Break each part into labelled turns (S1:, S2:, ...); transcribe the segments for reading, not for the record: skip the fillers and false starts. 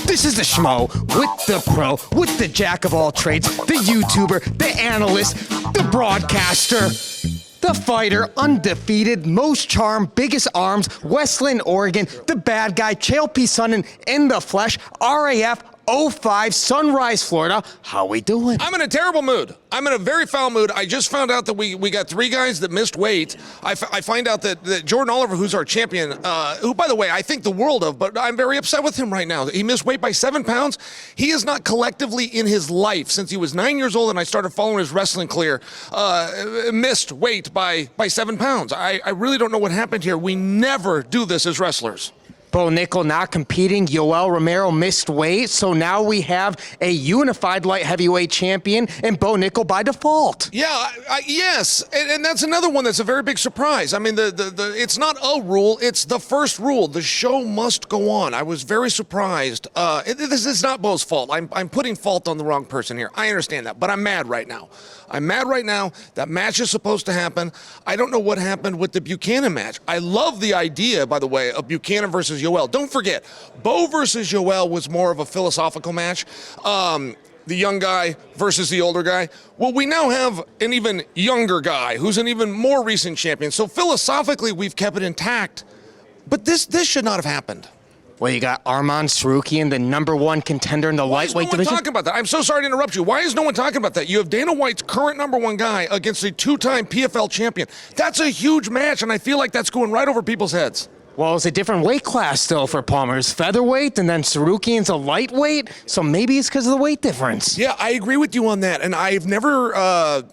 S1: This is the Schmo with the pro, with the jack of all trades, the YouTuber, the analyst, the broadcaster, the fighter, undefeated, most charmed, biggest arms, Westland, Oregon, the bad guy, Chael Sonnen in the flesh, RAF 05, Sunrise, Florida. How we doing?
S2: I'm in a terrible mood. I'm in a very foul mood. I just found out that we got 3 guys that missed weight. I find out that Jordan Oliver, who's our champion, who, by the way, I think the world of, but I'm very upset with him right now. He missed weight by 7 pounds. He is not collectively in his life, since he was 9 years old and I started following his wrestling career, missed weight by 7 pounds. I really don't know what happened here. We never do this as wrestlers.
S1: Bo Nickal not competing. Yoel Romero missed weight. So now we have a unified light heavyweight champion and Bo Nickal by default.
S2: Yeah, yes. And that's another one that's a very big surprise. I mean, it's not a rule. It's the first rule. The show must go on. I was very surprised. This is not Bo's fault. I'm putting fault on the wrong person here. I understand that. But I'm mad right now. That match is supposed to happen. I don't know what happened with the Buchanan match. I love the idea, by the way, of Buchanan versus Yoel. Don't forget, Bo versus Yoel was more of a philosophical match. The young guy versus the older guy. Well, we now have an even younger guy who's an even more recent champion. So philosophically, we've kept it intact. But this should not have happened.
S1: Well, you got Arman Tsarukyan, the #1 contender in the lightweight division.
S2: Why is no one talking about that? I'm so sorry to interrupt you. Why is no one talking about that? You have Dana White's current #1 guy against a 2-time PFL champion. That's a huge match, and I feel like that's going right over people's heads.
S1: Well, it's a different weight class still for Palmer. It's featherweight, and then Tsarukyan's a lightweight, so maybe it's because of the weight difference.
S2: Yeah, I agree with you on that, and I've never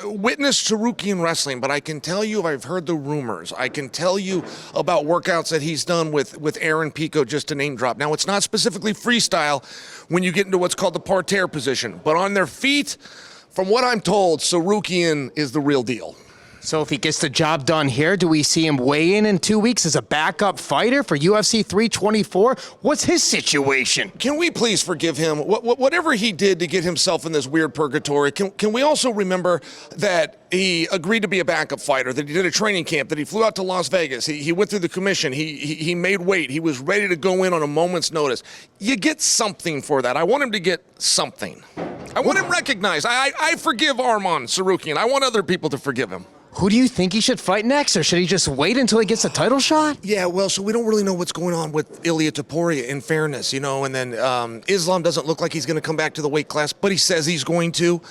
S2: witnessed Tsarukyan wrestling, but I can tell you I've heard the rumors. I can tell you about workouts that he's done with Aaron Pico, just to name drop. Now, it's not specifically freestyle when you get into what's called the parterre position, but on their feet, from what I'm told, Tsarukyan is the real deal.
S1: So if he gets the job done here, do we see him weigh in 2 weeks as a backup fighter for UFC 324? What's his situation?
S2: Can we please forgive him? Whatever he did to get himself in this weird purgatory, can we also remember that he agreed to be a backup fighter, that he did a training camp, that he flew out to Las Vegas, he went through the commission, he made weight, he was ready to go in on a moment's notice. You get something for that. I want him to get something. I want him recognized. I forgive Arman Tsarukyan. I want other people to forgive him.
S1: Who do you think he should fight next, or should he just wait until he gets a title shot?
S2: Yeah, well, so we don't really know what's going on with Ilia Topuria, in fairness, and then Islam doesn't look like he's going to come back to the weight class, but he says he's going to.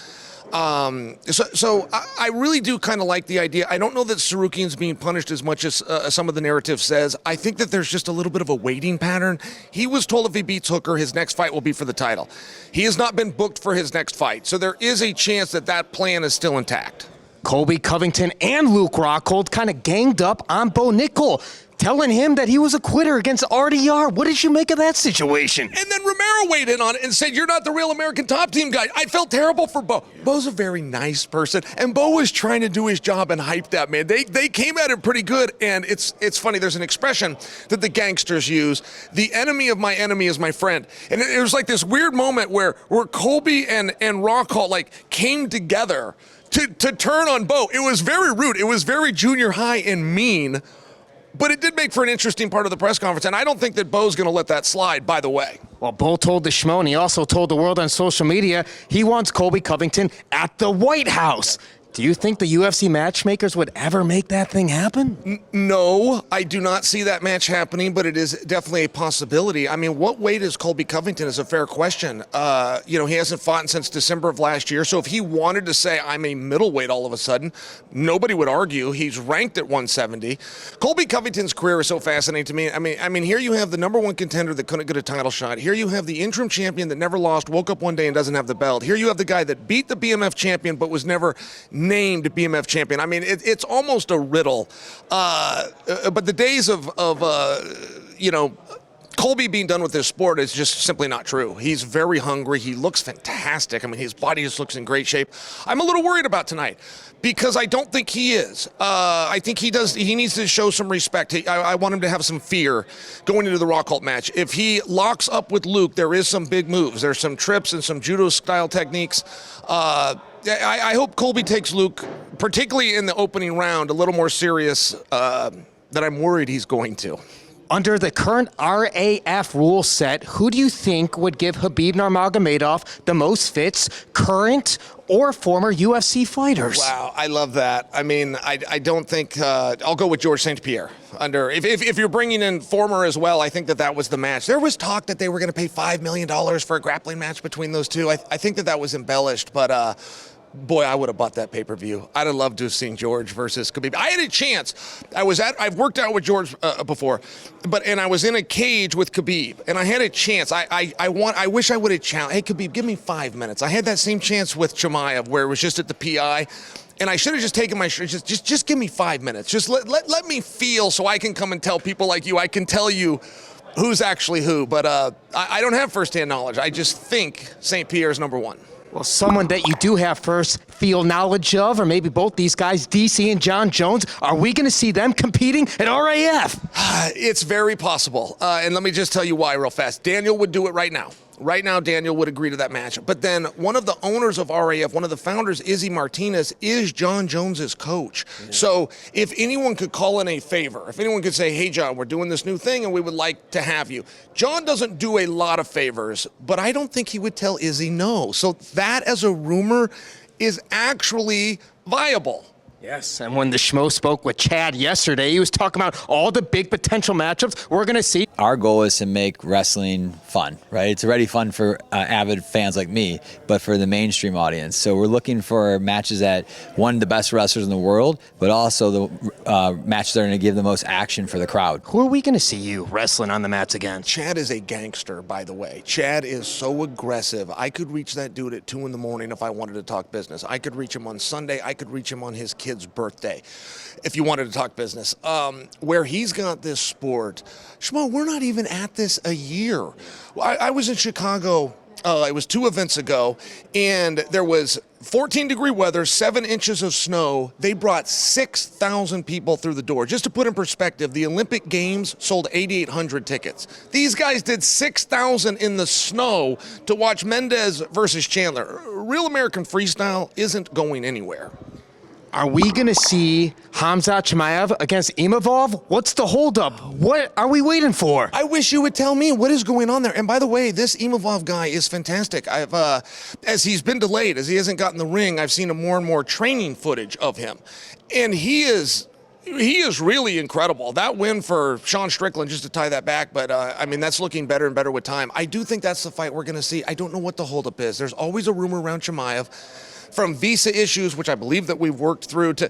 S2: So I really do kind of like the idea. I don't know that Tsarukyan's being punished as much as some of the narrative says. I think that there's just a little bit of a waiting pattern. He was told if he beats Hooker, his next fight will be for the title. He has not been booked for his next fight, so there is a chance that plan is still intact.
S1: Colby, Covington, and Luke Rockhold kind of ganged up on Bo Nickal, telling him that he was a quitter against RDR. What did you make of that situation?
S2: And then Romero weighed in on it and said, "You're not the real American Top Team guy." I felt terrible for Bo. Bo's a very nice person, and Bo was trying to do his job and hype that man. They came at him pretty good, and it's funny. There's an expression that the gangsters use: "The enemy of my enemy is my friend." And it was like this weird moment where Colby and Rockhold came together to turn on Bo. It was very rude. It was very junior high and mean. But it did make for an interesting part of the press conference, and I don't think that Bo's going to let that slide, by the way.
S1: Well, Bo told the Schmo, and he also told the world on social media, he wants Colby Covington at the White House. Do you think the UFC matchmakers would ever make that thing happen?
S2: No, I do not see that match happening, but it is definitely a possibility. I mean, what weight is Colby Covington is a fair question. He hasn't fought since December of last year, so if he wanted to say, I'm a middleweight all of a sudden, nobody would argue. He's ranked at 170. Colby Covington's career is so fascinating to me. I mean, here you have the #1 contender that couldn't get a title shot. Here you have the interim champion that never lost, woke up one day and doesn't have the belt. Here you have the guy that beat the BMF champion but was never named BMF champion. I mean, it's almost a riddle. But the days of Colby being done with this sport is just simply not true. He's very hungry. He looks fantastic. I mean, his body just looks in great shape. I'm a little worried about tonight because I don't think he is. I think he does. He needs to show some respect. I want him to have some fear going into the Rockhold match. If he locks up with Luke, there is some big moves. There's some trips and some judo-style techniques. I hope Colby takes Luke, particularly in the opening round, a little more serious that I'm worried he's going to.
S1: Under the current RAF rule set, who do you think would give Khabib Nurmagomedov the most fits, current or former UFC fighters?
S2: Wow, I love that. I mean, I don't think I'll go with George St. Pierre. If you're bringing in former as well, I think that was the match. There was talk that they were going to pay $5 million for a grappling match between those two. I think that was embellished, but boy, I would have bought that pay-per-view. I'd have loved to have seen George versus Khabib. I had a chance. I've worked out with George before, and I was in a cage with Khabib, and I had a chance. I wish I would have challenged. Hey, Khabib, give me 5 minutes. I had that same chance with Chimaev, where it was just at the PI, and I should have just taken my shirt. Just give me 5 minutes. Just let me feel, so I can come and tell people like you. I can tell you who's actually who, but I don't have firsthand knowledge. I just think St. Pierre is number one.
S1: Well, someone that you do have first feel knowledge of, or maybe both these guys, DC and John Jones, are we going to see them competing at RAF?
S2: It's very possible. And let me just tell you why real fast. Daniel would do it right now. Right now, Daniel would agree to that match. But then one of the owners of RAF, one of the founders, Izzy Martinez, is John Jones's coach. Yeah. So if anyone could call in a favor, if anyone could say, hey, John, we're doing this new thing and we would like to have you. John doesn't do a lot of favors, but I don't think he would tell Izzy no. So that as a rumor is actually viable.
S1: Yes, and when the Schmo spoke with Chad yesterday, he was talking about all the big potential matchups we're going to see.
S3: Our goal is to make wrestling fun, right? It's already fun for avid fans like me, but for the mainstream audience. So we're looking for matches that, one, the best wrestlers in the world, but also the matches that are going to give the most action for the crowd.
S1: Who are we going to see you wrestling on the mats again?
S2: Chad is a gangster, by the way. Chad is so aggressive. I could reach that dude at 2 a.m. if I wanted to talk business. I could reach him on Sunday. I could reach him on his kid's birthday if you wanted to talk business. Where he's got this sport, Schmo, we're not even at this a year. I was in Chicago, it was 2 events ago, and there was 14-degree weather, 7 inches of snow. They brought 6,000 people through the door. Just to put in perspective, the Olympic Games sold 8,800 tickets. These guys did 6,000 in the snow to watch Mendez versus Chandler. Real American freestyle isn't going anywhere.
S1: Are we going to see Khamzay Chimaev against Imavov? What's the holdup? What are we waiting for?
S2: I wish you would tell me what is going on there. And by the way, this Imavov guy is fantastic. I've, as he's been delayed, as he hasn't gotten the ring, I've seen more and more training footage of him. And he is really incredible. That win for Sean Strickland, just to tie that back, but I mean, that's looking better and better with time. I do think that's the fight we're going to see. I don't know what the holdup is. There's always a rumor around Chimaev, from visa issues, which I believe that we've worked through, to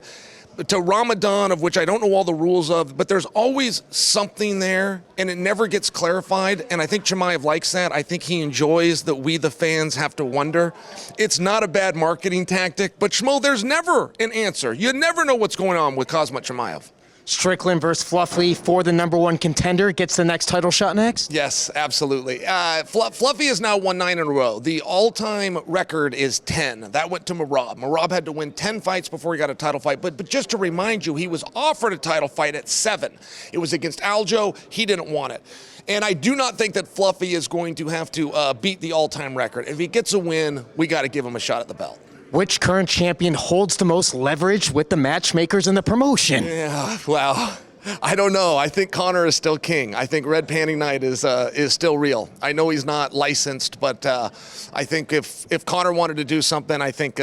S2: Ramadan, of which I don't know all the rules of, but there's always something there, and it never gets clarified, and I think Chimaev likes that. I think he enjoys that we, the fans, have to wonder. It's not a bad marketing tactic, but Schmo, there's never an answer. You never know what's going on with Khamzat Chimaev.
S1: Strickland versus Fluffy for the number 1 contender gets the next title shot next?
S2: Yes, absolutely. Fluffy has now won 9 in a row. The all-time record is 10. That went to Merab. Merab had to win 10 fights before he got a title fight. But just to remind you, he was offered a title fight at 7. It was against Aljo. He didn't want it. And I do not think that Fluffy is going to have to beat the all-time record. If he gets a win, we got to give him a shot at the belt.
S1: Which current champion holds the most leverage with the matchmakers in the promotion?
S2: Yeah, well, I don't know. I think Conor is still king. I think Red Panty Night is still real. I know he's not licensed, but I think if Conor wanted to do something, I think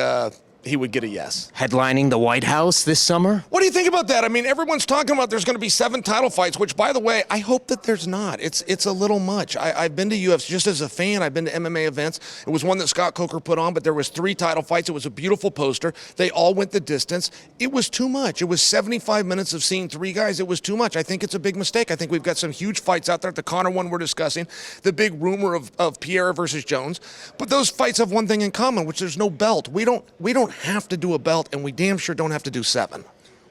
S2: he would get a yes.
S1: Headlining the White House this summer?
S2: What do you think about that? I mean, everyone's talking about there's going to be 7 title fights, which, by the way, I hope that there's not. It's a little much. I've been to UFC just as a fan. I've been to MMA events. It was one that Scott Coker put on, but there was 3 title fights. It was a beautiful poster. They all went the distance. It was too much. It was 75 minutes of seeing 3 guys. It was too much. I think it's a big mistake. I think we've got some huge fights out there. The Conor one we're discussing, the big rumor of Pierre versus Jones. But those fights have one thing in common, which there's no belt. We don't have to do a belt, and we damn sure don't have to do 7.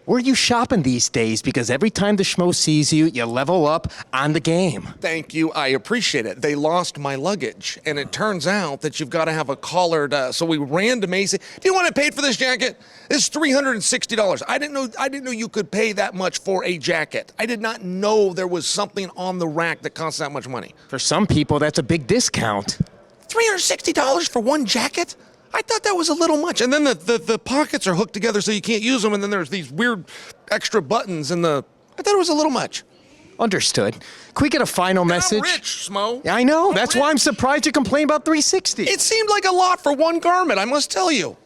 S1: Where are you shopping these days? Because every time the Schmo sees you, you level up on the game.
S2: Thank you. I appreciate it. They lost my luggage, and it turns out that you've got to have a collared. So we ran to Macy. Do you want to pay for this jacket? It's $360. I didn't know you could pay that much for a jacket. I did not know there was something on the rack that costs that much money.
S1: For some people, that's a big discount.
S2: $360 for one jacket? I thought that was a little much. And then the pockets are hooked together so you can't use them, and then there's these weird extra buttons in the I thought it was a little much.
S1: Understood. Can we get a final message?
S2: I'm rich, Schmo.
S1: Yeah, I know. That's
S2: rich.
S1: why I'm surprised you complain about 360.
S2: It seemed like a lot for one garment, I must tell you.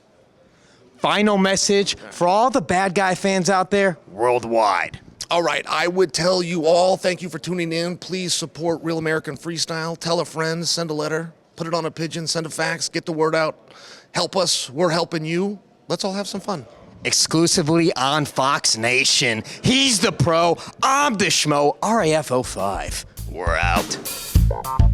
S1: Final message for all the bad guy fans out there worldwide.
S2: All right, I would tell you all, thank you for tuning in. Please support Real American Freestyle. Tell a friend, send a letter, put it on a pigeon, send a fax, get the word out. Help us. We're helping you. Let's all have some fun.
S1: Exclusively on Fox Nation. He's the pro. I'm the Schmo. RAF 05. We're out.